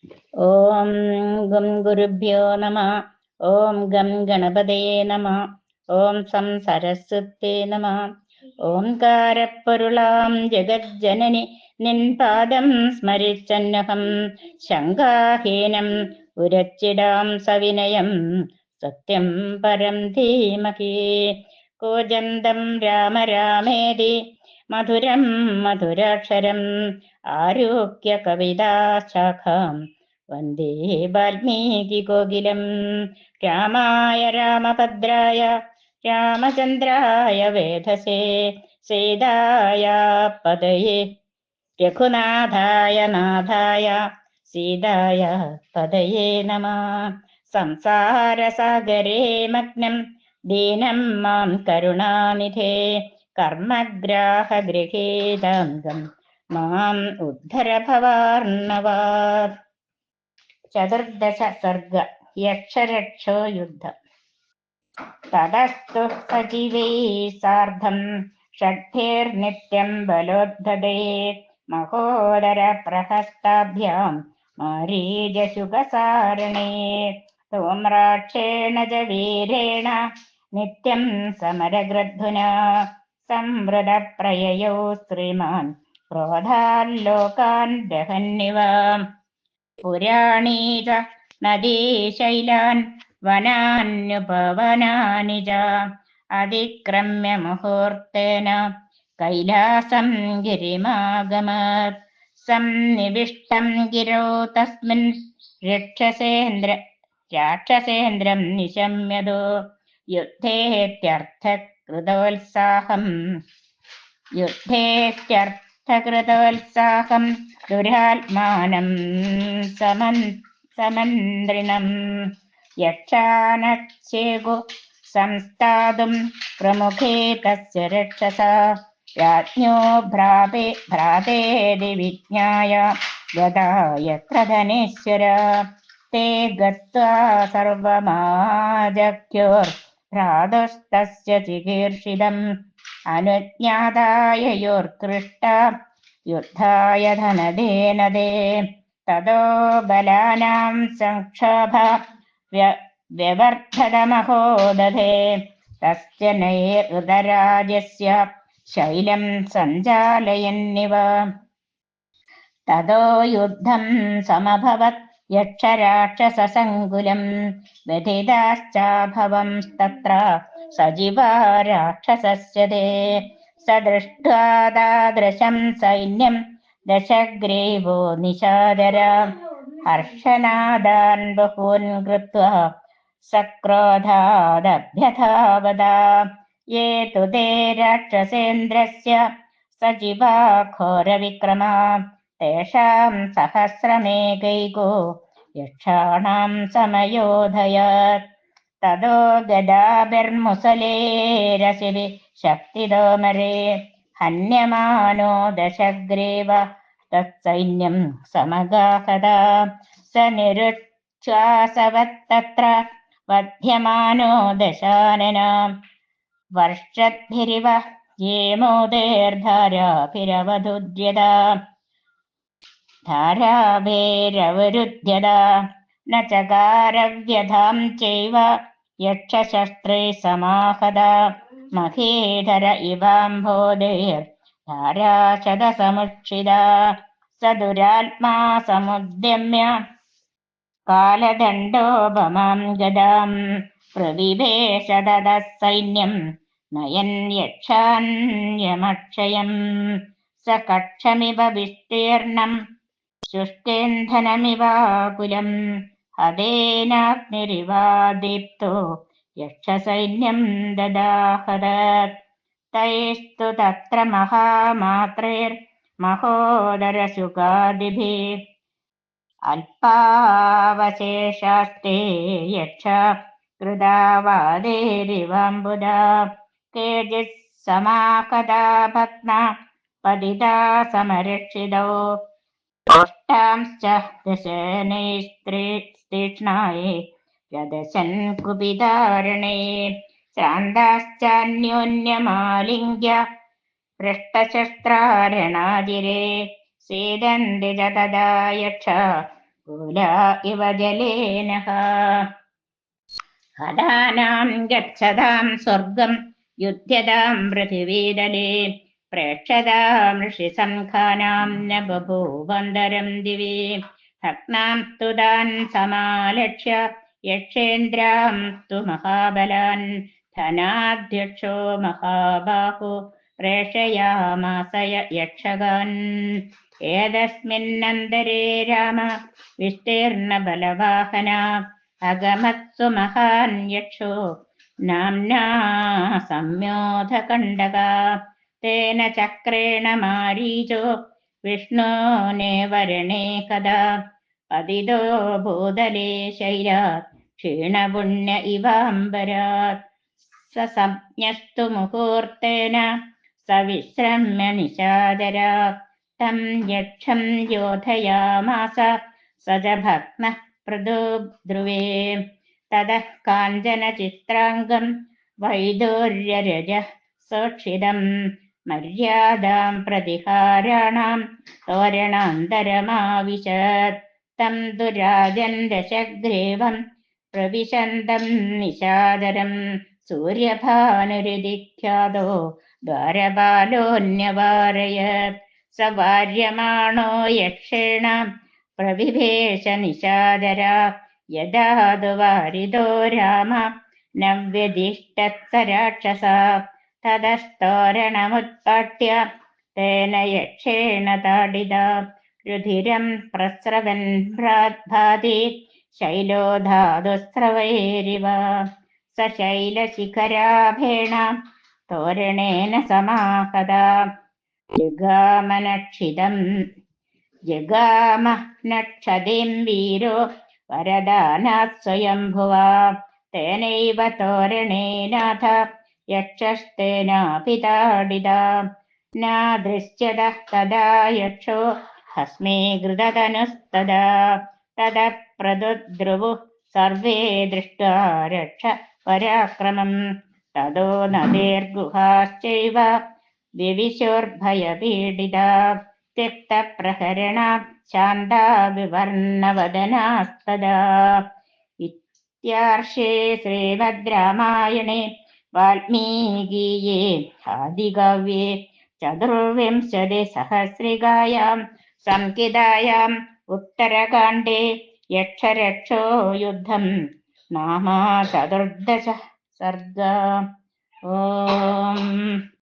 ഓം gum ഗുരുഭ്യോ നമ. ഓം gum ഗണപതയേ നമ. ഓം സം സരസ്വതേ നമ. ഓംകാരപ്പൊരുളാം ജഗജ്ജനനി നിൻ പാദം സ്മരിച്ചന്നഹം ശങ്കാഹീനം ഉരച്ചിടാം സവിനയം സത്യം പരം ധീമഹി. കൂജന്തം രാമ രാമേതി മധുരം മധുരാക്ഷരം ആരുഹ്യ കവിതാശാഖാം വന്ദേ വാൽമീകികോകിലം. രാമായ രാമഭദ്രായ രാമചന്ദ്രായ വേധസേ സീതായ പദയേ രഘുനാഥായ നാഥായ സീതായ പദയേ നമഃ. സംസാരസാഗരേ മഗ്നം ദീനം മാം കരുണാനിധേ കർമ്മഗ്രാഹഗൃഹീതാംഗം മാം ഉദ്ധര ഭവാർണവാത്. ചതുർദശ സർഗ. യക്ഷരക്ഷോ യുദ്ധം. തതസ്തു സജീവൈ സാർദ്ധം ഷഡ്ഭിർനിത്യം ബലോദ്ധതേ മഹോദര പ്രഹസ്താഭ്യാം മാരീജശുഗസാരണേ. ധൂമ്രാക്ഷേണ ച വീരേണ നിത്യം സമരഗ്രദ്ധുനാ സംവൃത പ്രയയൗ ശ്രീമാൻ ക്രോധാല്ലോകാൻ ദഹന്നിവ. പുരാണീ ച നദീശൈലാൻ വനാന്യുപവനാനി ച അതിക്രമ്യ മുഹൂർത്തേന കൈലാസം ഗിരിമാഗമത്. സംനിവിഷ്ടം ഗിരൗ തസ്മിൻ രാക്ഷസേന്ദ്രം നിശമ്യതോ യുദ്ധേത്യർത്ഥകൃതോത്സാഹം ദുരാത്മാനം സമന്ത്രിണം. യക്ഷാനശ്ചേകു സംസ്ഥാതും പ്രമുഖേ തസ്യ രക്ഷസാ രാജ്ഞോ ഭ്രാതേതി വിജ്ഞായ ഗതാ യത്ര ധനേശ്വര. തേ ഗത്വാ സർവമാജഖ്യോർഭ്രാതുസ്തസ്യ ചികീർഷിതം അനുജ്ഞാതായയോർകൃഷ്ട യുദ്ധായ ധനധേനദേ. തതോ ബലാനാം സംക്ഷോഭ വ്യവർദ്ധതമഹോദധേ തസ്യ നൈരുതരാജസ്യ ശൈലം സഞ്ജാലയന്നിവ. തതോ യുദ്ധം സമഭവത് യക്ഷരാക്ഷസസങ്കുലം വ്യഥിതാശ്ചാഭവം തത്ര സജീവാ രാക്ഷസസ്യ തേ. സ ദൃഷ്ട്വാ താദൃശം സൈന്യം ദശഗ്രീവോ നിശാചര ഹർഷനാദാൻ ബഹൂൻ കൃത്വാ സക്രോധാദഭ്യധാവത. യേ തു തേ രാക്ഷസേന്ദ്രസ്യ സജീവാ ഘോരവിക്രമാ തേഷാം സഹസ്രമേകൈകോ യക്ഷാണാം സമയോധയത്. തതോ ഗദാഭിർമുസലേരശിഭി ശക്തിതോമരേ ഹന്യമാനോ ദശഗ്രീവ തത്സൈന്യം സമഗാഹത. സ നിരുച്ഛ്വാസവത്തത്ര വധ്യമാനോ ദശാനന വർഷദ്ഭിരിവ ധാരാഭേരവരുധ്യത. ന ചകാരവ്യഥാം ചൈവ യക്ഷശസ്ത്രേ സമാഹത. മഹീധര ഇവാംഭോധേർധാരാശതസമുക്ഷിത. സ ദുരാത്മാ സമുദ്യമ്യ കാലദണ്ഡോപമാം ഗദാം പ്രവിവേശ തതഃ സൈന്യം നയൻ യക്ഷാന്യമക്ഷയം. സ കക്ഷമിവ വിസ്തീർണം ശുഷ്കേന്ധനമിവാകുലം ഹതേനാഗ്നിരിവാദീപ്തോ യക്ഷസൈന്യം ദദാഹദത്. തൈസ്തു തത്ര മഹാമാത്രൈർമഹോദരശുകാദിഭിः അല്പാവശേഷാസ്തേ യക്ഷ കൃതാവാദേരിവാംബുധാ. കേചിത് സമാഹതാ ഭഗ്നാ പതിതാ സമരക്ഷിതോ ഓഷ്ടാംശ്ച ദശനൈസ്തീക്ഷ്ണായേ വ്യദശൻ കുപിതാരണേ. ശ്രാന്താശ്ചാന്യോന്യമാലിംഗ്യ പൃഷ്ടശസ്ത്രാരണാജിരേ സീദന്തി ച തദാ യക്ഷ कूला इव जलेन हदानां गच्छतां स्वर्गं युध्यतां पृथिवीतले प्रेक्षतां ऋषिसङ्खानां न बभूवन्दरं दिवि भग्नां तु तान् समालक्ष्य यक्षेन्द्रां तु महाबलान् धनाध्यक्षो महाबाहो प्रेषयामास यक्षगान् एतस्मिन्नन्तरे राम विस्तीर्णबलवाहना अगमत्सु महान् यक्षो नाम्ना संयोधकण्डका तेन चक्रेण मारीचो विष्णोने वर्णे कदा पतितो भूतले शैलात् क्षीणपुण्य इवाम्बरात् स संज्ञस्तु मुहूर्तेन स विश्रम्य निशाचरात् तं यक्षं योधयामास स च भग्नः प्रदुद्रुवे ततः काञ्चनचित्राङ्गं वैदूर्यरजः सोक्षितं मर्यादां प्रतिहाराणां तोरणान्तरमाविशत् तं तु राजन् दशग्रीवं प्रविशन्तं निशाचरं सूर्यभानुरिधिख्यातो द्वारपालोऽन्यवारयत् स वार्यमाणो यक्षेण प्रविभेश निशाचरा यदा तु वारिदो राम न व्यधिष्ठत्स राक्षसा ततस्तोरणमुत्पाट्य तेन यक्षेण ताडिता रुधिरं प्रस्रवन् भाति शैलो धातुस्रवैरिव स शैलशिखराभेण तोरणेन समाहता जगामः नक्षतिं वीरो वरदानात् स्वयंभुवा तेनैव तोरणेनाथ यक्षस्तेनापि ताडिता नादृश्यतः तदा यक्षो हस्मीकृततनुस्तदा ततः प्रदुद्रुवुः सर्वे दृष्ट्वा रक्ष पराक्रमं ततो नदीर्गुहाश्चैव विविशोर्भयपीडिता त्यक्तप्रहरणा शान्ता विवर्णवदनास्तदा इत्यार्षे श्रीमद् रामायणे वाल्मीकीये आदिकाव्ये चतुर्विंशतिसहस्रिकायां संहितायाम् उत्तरकाण्डे यक्षरक्षो युद्धं नाम 14 सर्ग। ॐ